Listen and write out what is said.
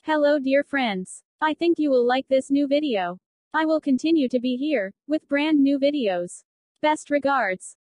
Hello dear friends. I think you will like this new video. I will continue to be here, with brand new videos. Best regards.